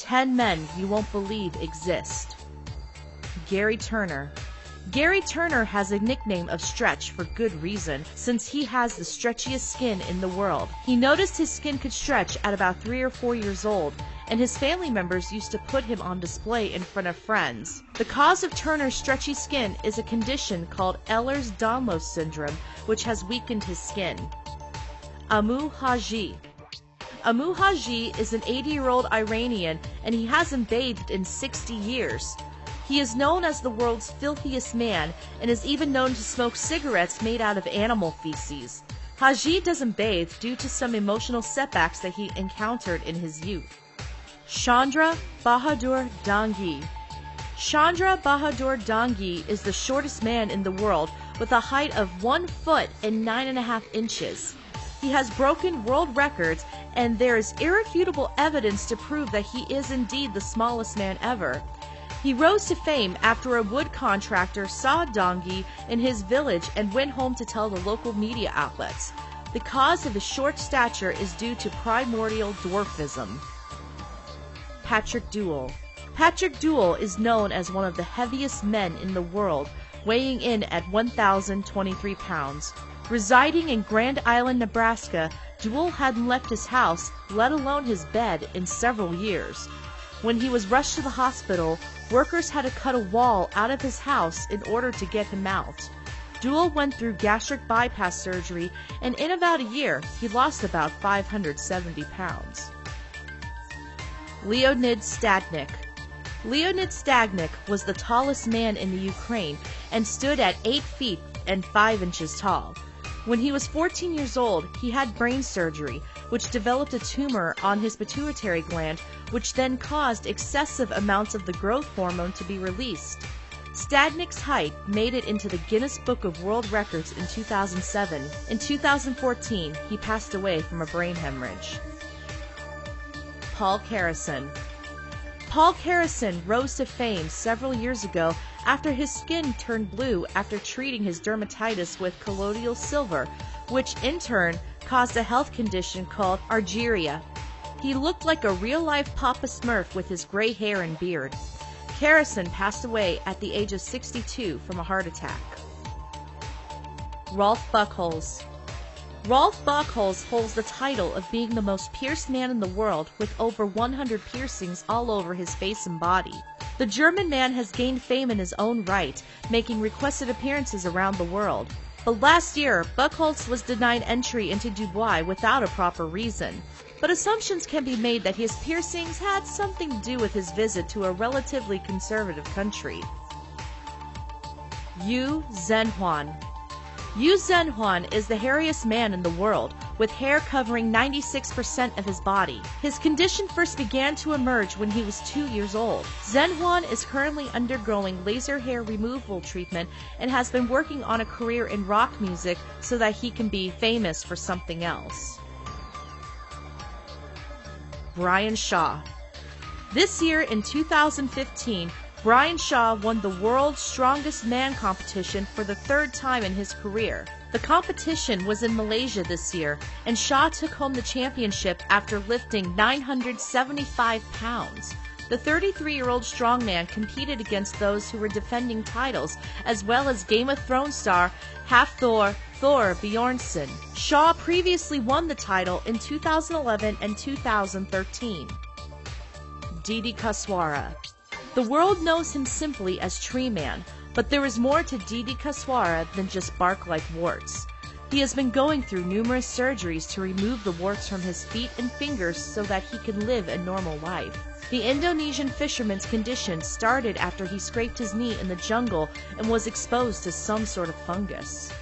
10 men you won't believe exist. Gary Turner. Gary Turner has a nickname of Stretch for good reason, since he has the stretchiest skin in the world. He noticed his skin could stretch at about 3 or 4 years old, and his family members used to put him on display in front of friends. The cause of Turner's stretchy skin is a condition called Ehlers-Danlos syndrome, which has weakened his skin. Amu Haji. Amu Haji is an 80-year-old Iranian, and he hasn't bathed in 60 years. He is known as the world's filthiest man and is even known to smoke cigarettes made out of animal feces. Haji doesn't bathe due to some emotional setbacks that he encountered in his youth. Chandra Bahadur Dangi. Chandra Bahadur Dangi is the shortest man in the world with a height of 1 foot and 9.5 inches. He has broken world records, and there is irrefutable evidence to prove that he is indeed the smallest man ever. He rose to fame after a wood contractor saw Dangi in his village and went home to tell the local media outlets. The cause of his short stature is due to primordial dwarfism. Patrick Dewell. Patrick Dewell is known as one of the heaviest men in the world, weighing in at 1,023 pounds. Residing in Grand Island, Nebraska, Dewell hadn't left his house, let alone his bed, in several years. When he was rushed to the hospital, workers had to cut a wall out of his house in order to get him out. Dewell went through gastric bypass surgery, and in about a year, he lost about 570 pounds. Leonid Stadnik. Leonid Stadnik was the tallest man in the Ukraine and stood at 8 feet and 5 inches tall. When he was 14 years old, he had brain surgery, which developed a tumor on his pituitary gland, which then caused excessive amounts of the growth hormone to be released. Stadnik's height made it into the Guinness Book of World Records in 2007. In 2014, he passed away from a brain hemorrhage. Paul Carrison. Paul Carrison rose to fame several years ago after his skin turned blue after treating his dermatitis with colloidal silver, which in turn caused a health condition called argyria. He looked like a real-life Papa Smurf with his gray hair and beard. Carrison passed away at the age of 62 from a heart attack. Rolf Buchholz. Rolf Buchholz holds the title of being the most pierced man in the world, with over 100 piercings all over his face and body. The German man has gained fame in his own right, making requested appearances around the world. But last year, Buchholz was denied entry into Dubai without a proper reason. But assumptions can be made that his piercings had something to do with his visit to a relatively conservative country. Yu Zhenhuan. Yu Zhenhuan is the hairiest man in the world, with hair covering 96% of his body. His condition first began to emerge when he was 2 years old. Zhenhuan is currently undergoing laser hair removal treatment and has been working on a career in rock music so that he can be famous for something else. Brian Shaw. This year in 2015, Brian Shaw won the World's Strongest Man competition for the 3rd time in his career. The competition was in Malaysia this year, and Shaw took home the championship after lifting 975 pounds. The 33-year-old strongman competed against those who were defending titles, as well as Game of Thrones star Thor Bjornsson. Shaw previously won the title in 2011 and 2013. Didi Kaswara. The world knows him simply as Tree Man, but there is more to Didi Kaswara than just bark-like warts. He has been going through numerous surgeries to remove the warts from his feet and fingers so that he can live a normal life. The Indonesian fisherman's condition started after he scraped his knee in the jungle and was exposed to some sort of fungus.